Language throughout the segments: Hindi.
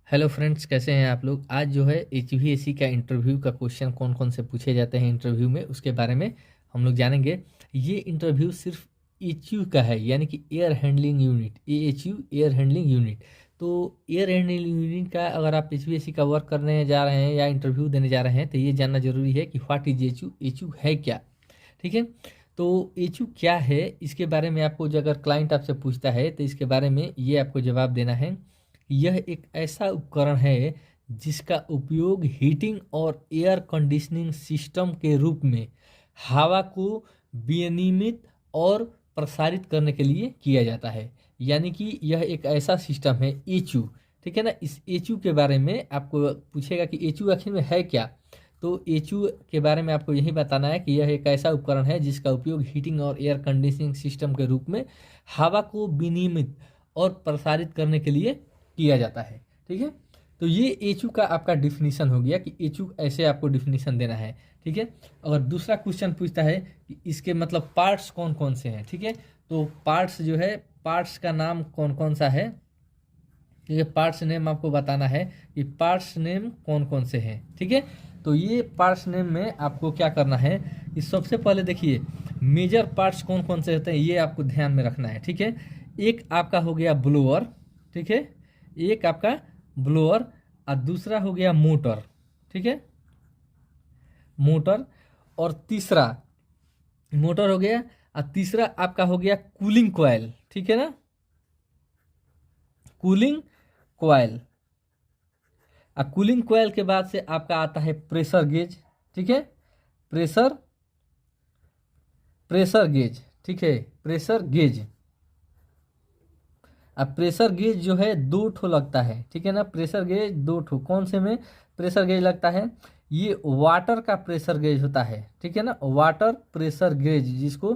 हेलो फ्रेंड्स, कैसे हैं आप लोग। आज जो है एचवीएसी का इंटरव्यू का क्वेश्चन कौन कौन से पूछे जाते हैं इंटरव्यू में, उसके बारे में हम लोग जानेंगे। ये इंटरव्यू सिर्फ एचयू का है, यानी कि air handling unit, AHU air handling unit. तो एयर हैंडलिंग यूनिट का अगर आप एचवीएसी का वर्क करने जा रहे हैं या इंटरव्यू देने जा रहे हैं तो ये जानना जरूरी है कि व्हाट इज एचयू, एचयू है क्या। ठीक है। तो एचयू क्या है, इसके बारे में आपको जो अगर क्लाइंट आपसे पूछता है तो इसके बारे में ये आपको जवाब देना है। यह एक ऐसा उपकरण है जिसका उपयोग हीटिंग और एयर कंडीशनिंग सिस्टम के रूप में हवा को विनियमित और प्रसारित करने के लिए किया जाता है। यानी कि यह एक ऐसा सिस्टम है एचयू। ठीक है ना। इस एचयू के बारे में आपको पूछेगा कि एचयू आखिर में है क्या। तो एचयू के बारे में आपको यही बताना है कि यह एक ऐसा उपकरण है जिसका उपयोग हीटिंग और एयर कंडीशनिंग सिस्टम के रूप में हवा को विनियमित और प्रसारित करने के लिए किया जाता है। ठीक है। तो ये एचयू का आपका डिफिनीशन हो गया कि एचयू ऐसे आपको डिफिनीशन देना है। ठीक है। अगर दूसरा क्वेश्चन पूछता है कि इसके मतलब पार्ट्स कौन कौन से हैं। ठीक है। तो पार्ट्स जो है, पार्ट्स का नाम कौन कौन सा है, ये पार्ट्स नेम आपको बताना है कि पार्ट्स नेम कौन कौन से हैं। ठीक है। तो ये पार्ट्स नेम में आपको क्या करना है कि सबसे पहले देखिए मेजर पार्ट्स कौन कौन से होते हैं, ये आपको ध्यान में रखना है। ठीक है। एक आपका हो गया ब्लोअर। ठीक है। एक आपका ब्लोअर और दूसरा हो गया मोटर। ठीक है, मोटर। और तीसरा मोटर हो गया और तीसरा आपका हो गया कूलिंग कॉइल। ठीक है ना, कूलिंग कॉइल। और कूलिंग कॉइल के बाद से आपका आता है प्रेशर गेज। ठीक है, प्रेशर प्रेशर गेज। ठीक है, प्रेशर गेज। अब प्रेशर गेज जो है दो ठो लगता है। ठीक है ना, प्रेशर गेज दो ठो। कौन से में प्रेशर गेज लगता है, ये वाटर का प्रेशर गेज होता है। ठीक है ना, वाटर प्रेशर गेज, जिसको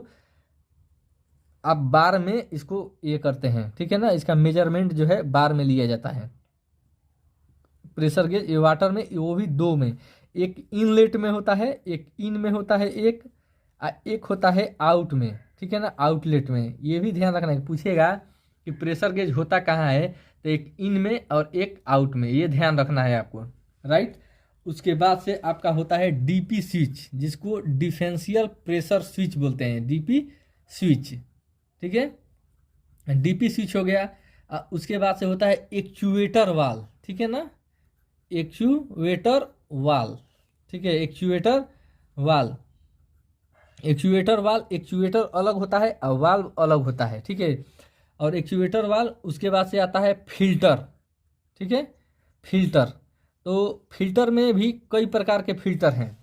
आप बार में इसको ये करते हैं। ठीक है ना, इसका मेजरमेंट जो है बार में लिया जाता है। प्रेशर गेज ये वाटर में, वो भी दो में, एक इनलेट में होता है, एक इन में होता है, एक होता है आउट में। ठीक है ना, आउटलेट में। ये भी ध्यान रखना है, पूछेगा कि प्रेशर गेज होता कहाँ है, तो एक इन में और एक आउट में, ये ध्यान रखना है आपको। राइट। उसके बाद से आपका होता है डीपी स्विच, जिसको डिफेंशियल प्रेशर स्विच बोलते हैं, डीपी स्विच। ठीक है, डीपी स्विच हो गया। उसके बाद से होता है एक्चुएटर वाल। ठीक है ना, एक्चुएटर वाल। ठीक है, एक्चुएटर वाल। एक्चुएटर वाल, एक्चुएटर अलग होता है और वाल्व अलग होता है। ठीक है, और एक्चुएटर वाल। उसके बाद से आता है फिल्टर। ठीक है, फिल्टर। तो फिल्टर में भी कई प्रकार के फिल्टर हैं।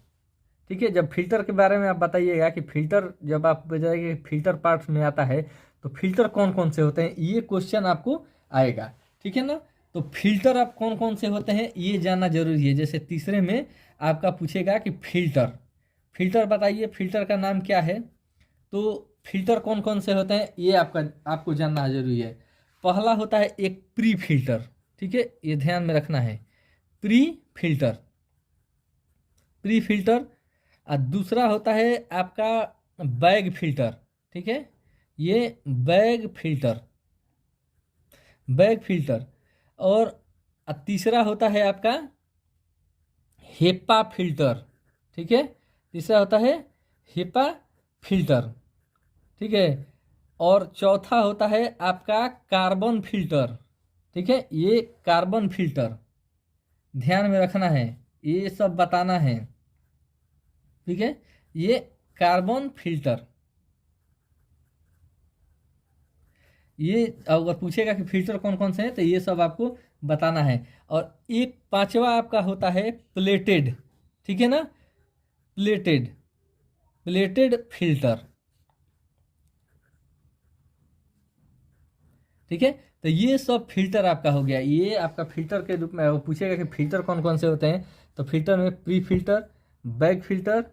ठीक है, जब फिल्टर के बारे में आप बताइएगा कि फिल्टर, जब आप बताइए फिल्टर पार्ट्स में आता है तो फिल्टर कौन कौन से होते हैं, ये क्वेश्चन आपको आएगा। ठीक है ना, तो फिल्टर आप कौन कौन से होते हैं ये जानना जरूरी है। जैसे तीसरे में आपका पूछेगा कि फिल्टर, फिल्टर बताइए, फिल्टर का नाम क्या है। तो फिल्टर कौन कौन से होते हैं ये आपको जानना जरूरी है। पहला होता है एक प्री फिल्टर। ठीक है, ये ध्यान में रखना है, प्री फिल्टर, प्री फिल्टर। और दूसरा होता है आपका बैग फिल्टर। ठीक है, ये बैग फिल्टर, बैग फिल्टर। और तीसरा होता है आपका हेपा फिल्टर। ठीक है, तीसरा होता है हेपा फिल्टर। ठीक है, और चौथा होता है आपका कार्बन फिल्टर। ठीक है, ये कार्बन फिल्टर ध्यान में रखना है, ये सब बताना है। ठीक है, ये कार्बन फिल्टर। ये अगर पूछेगा कि फिल्टर कौन कौन से हैं तो ये सब आपको बताना है। और एक पांचवा आपका होता है प्लेटेड। ठीक है ना, प्लेटेड, प्लेटेड फिल्टर। ठीक है, तो ये सब फिल्टर आपका हो गया। ये आपका फिल्टर के रूप में वो पूछेगा कि फिल्टर कौन कौन से होते हैं, तो फिल्टर में प्री फिल्टर, बैग फिल्टर,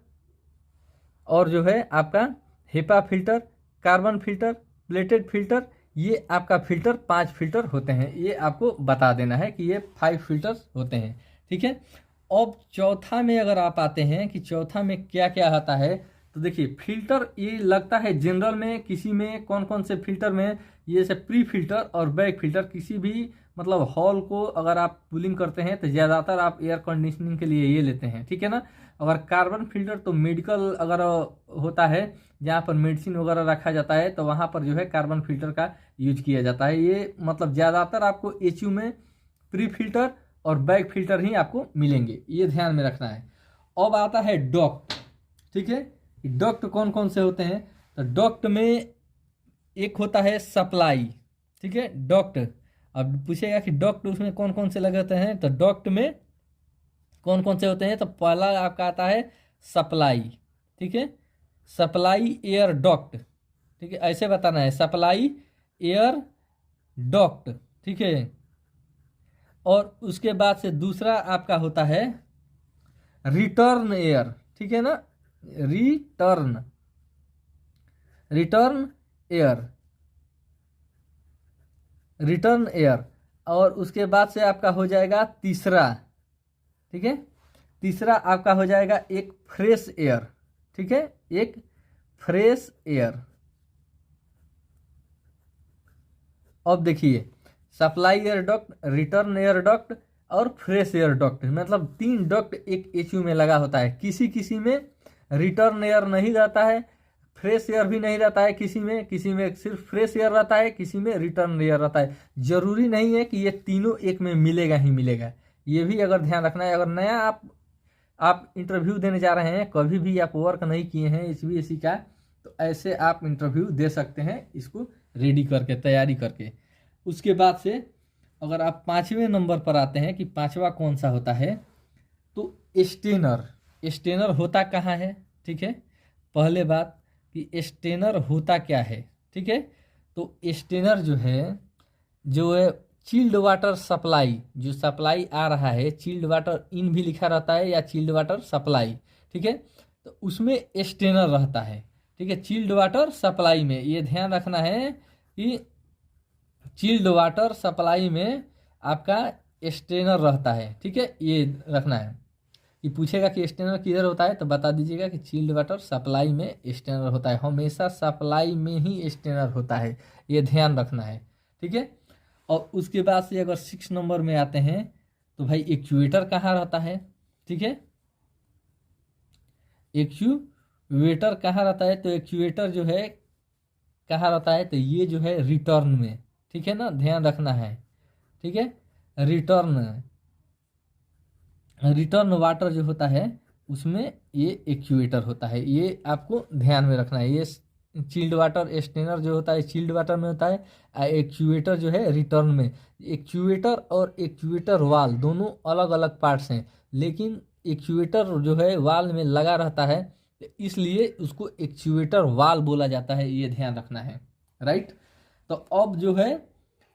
और जो है आपका HEPA filter, carbon filter, plated filter, ये आपका फिल्टर 5 फिल्टर होते हैं। ये आपको बता देना है कि ये 5 फिल्टर्स होते हैं। ठीक है, अब चौथा में अगर आप आते हैं कि चौथा में क्या क्या आता है, तो देखिए फिल्टर ये लगता है जनरल में किसी में, कौन कौन से फिल्टर में, ये जैसे प्री फिल्टर और बैक फिल्टर, किसी भी मतलब हॉल को अगर आप कूलिंग करते हैं तो ज़्यादातर आप एयर कंडीशनिंग के लिए ये लेते हैं, ठीक है ना। अगर कार्बन फिल्टर तो मेडिकल अगर होता है जहाँ पर मेडिसिन वगैरह रखा जाता है तो वहाँ पर जो है कार्बन फिल्टर का यूज किया जाता है। ये मतलब ज़्यादातर आपको एचयू में प्री फिल्टर और बैक फिल्टर ही आपको मिलेंगे, ये ध्यान में रखना है। अब आता है डक्ट, ठीक है। डक्ट कौन कौन से होते हैं, तो डक्ट में एक होता है सप्लाई, ठीक है। डक्ट अब पूछेगा कि डक्ट उसमें कौन कौन से लगे होते हैं, तो डक्ट में कौन कौन से होते हैं, तो पहला आपका आता है सप्लाई, ठीक है। सप्लाई एयर डक्ट, ठीक है, ऐसे बताना है, सप्लाई एयर डक्ट, ठीक है। और उसके बाद से दूसरा आपका होता है रिटर्न एयर, ठीक है ना, रिटर्न एयर, रिटर्न एयर। और उसके बाद से आपका हो जाएगा तीसरा, ठीक है, तीसरा आपका हो जाएगा एक फ्रेश एयर, ठीक है, एक फ्रेश एयर। अब देखिए supply air duct, return air duct और फ्रेश एयर डक्ट, मतलब 3 डक्ट एक एचयू में लगा होता है। किसी किसी में रिटर्न एयर नहीं रहता है, फ्रेश एयर भी नहीं रहता है, किसी में सिर्फ फ्रेश एयर रहता है, किसी में रिटर्न एयर रहता है। जरूरी नहीं है कि ये तीनों एक में मिलेगा ही मिलेगा, ये भी अगर ध्यान रखना है। अगर नया आप इंटरव्यू देने जा रहे हैं, कभी भी आप वर्क नहीं किए हैं HVAC का, तो ऐसे आप इंटरव्यू दे सकते हैं इसको रेडी करके, तैयारी करके। उसके बाद से अगर आप 5वें नंबर पर आते हैं कि 5वां कौन सा होता है, तो स्टेनर होता कहाँ है, ठीक है। पहले बात कि स्टेनर होता क्या है, ठीक है। तो स्टेनर जो है चिल्ड वाटर सप्लाई, जो सप्लाई आ रहा है, चिल्ड वाटर इन भी लिखा रहता है या चिल्ड वाटर सप्लाई, ठीक है, तो उसमें स्टेनर रहता है, ठीक है। चिल्ड वाटर सप्लाई में ये ध्यान रखना है कि चिल्ड वाटर सप्लाई में आपका स्टेनर रहता है, ठीक है, ये रखना है। कि पूछेगा कि स्टेनर किधर होता है तो बता दीजिएगा कि चिल्ड वाटर सप्लाई में स्टेनर होता है, हमेशा सप्लाई में ही स्टेनर होता है, ये ध्यान रखना है, ठीक है। और उसके बाद से अगर 6 नंबर में आते हैं तो भाई एक्चुएटर कहाँ रहता है, ठीक है। एक्चुएटर कहाँ रहता है, तो एक्चुएटर जो है कहाँ रहता है, तो ये जो है रिटर्न में, ठीक है ना, ध्यान रखना है, ठीक है। रिटर्न वाटर जो होता है उसमें ये एक्चुएटर होता है, ये आपको ध्यान में रखना है। ये चिल्ड वाटर स्टेनर जो होता है चिल्ड वाटर में होता है, एक्चुएटर जो है रिटर्न में। एक्चुएटर और एक्चुएटर वाल दोनों अलग अलग पार्ट्स हैं, लेकिन एक्चुएटर जो है वाल में लगा रहता है, इसलिए उसको एक्चुएटर वाल बोला जाता है, ये ध्यान रखना है, राइट। तो अब जो है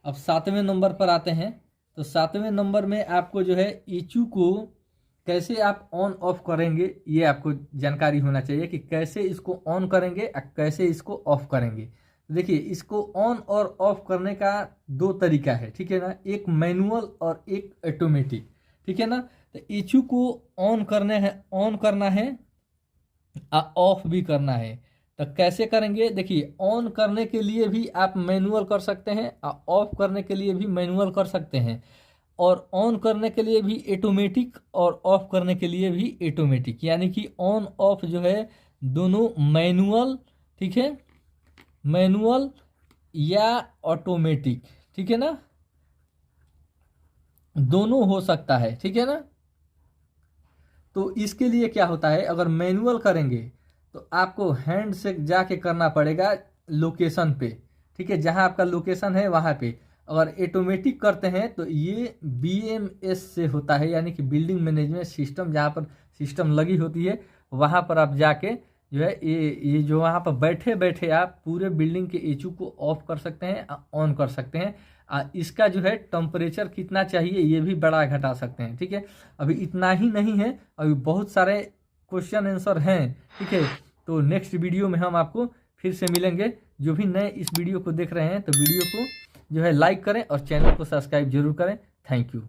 अब 7वें नंबर पर आते हैं। तो 7वें नंबर में आपको जो है एचयू को कैसे आप ऑन ऑफ करेंगे ये आपको जानकारी होना चाहिए कि कैसे इसको ऑन करेंगे और कैसे इसको ऑफ करेंगे। देखिए इसको ऑन और ऑफ करने का 2 तरीका है, ठीक है ना, एक मैनुअल और एक ऑटोमेटिक, ठीक है ना। तो एचयू को ऑन करना है ऑफ भी करना है। तो कैसे करेंगे, देखिए ऑन करने के लिए भी आप मैनुअल कर सकते हैं और ऑफ करने के लिए भी मैनुअल कर सकते हैं, और ऑन करने के लिए भी ऑटोमेटिक और ऑफ करने के लिए भी ऑटोमेटिक, यानी कि ऑन ऑफ जो है दोनों मैनुअल, ठीक है, मैनुअल या ऑटोमेटिक, ठीक है ना, दोनों हो सकता है, ठीक है ना। तो इसके लिए क्या होता है, अगर मैनुअल करेंगे तो आपको हैंड से जाके करना पड़ेगा लोकेशन पे, ठीक है, जहां आपका लोकेशन है वहां पे। अगर ऑटोमेटिक करते हैं तो ये BMS से होता है, यानी कि बिल्डिंग मैनेजमेंट सिस्टम, जहां पर सिस्टम लगी होती है वहां पर आप जाके जो है ये जो वहां पर बैठे बैठे आप पूरे बिल्डिंग के एचयू को ऑफ कर सकते हैं, ऑन कर सकते हैं। इसका जो है टेम्परेचर कितना चाहिए ये भी बढ़ा घटा सकते हैं, ठीक है। अभी इतना ही नहीं है, अभी बहुत सारे क्वेश्चन आंसर हैं, ठीक है। तो नेक्स्ट वीडियो में हम आपको फिर से मिलेंगे। जो भी नए इस वीडियो को देख रहे हैं तो वीडियो को जो है लाइक करें और चैनल को सब्सक्राइब जरूर करें। Thank you.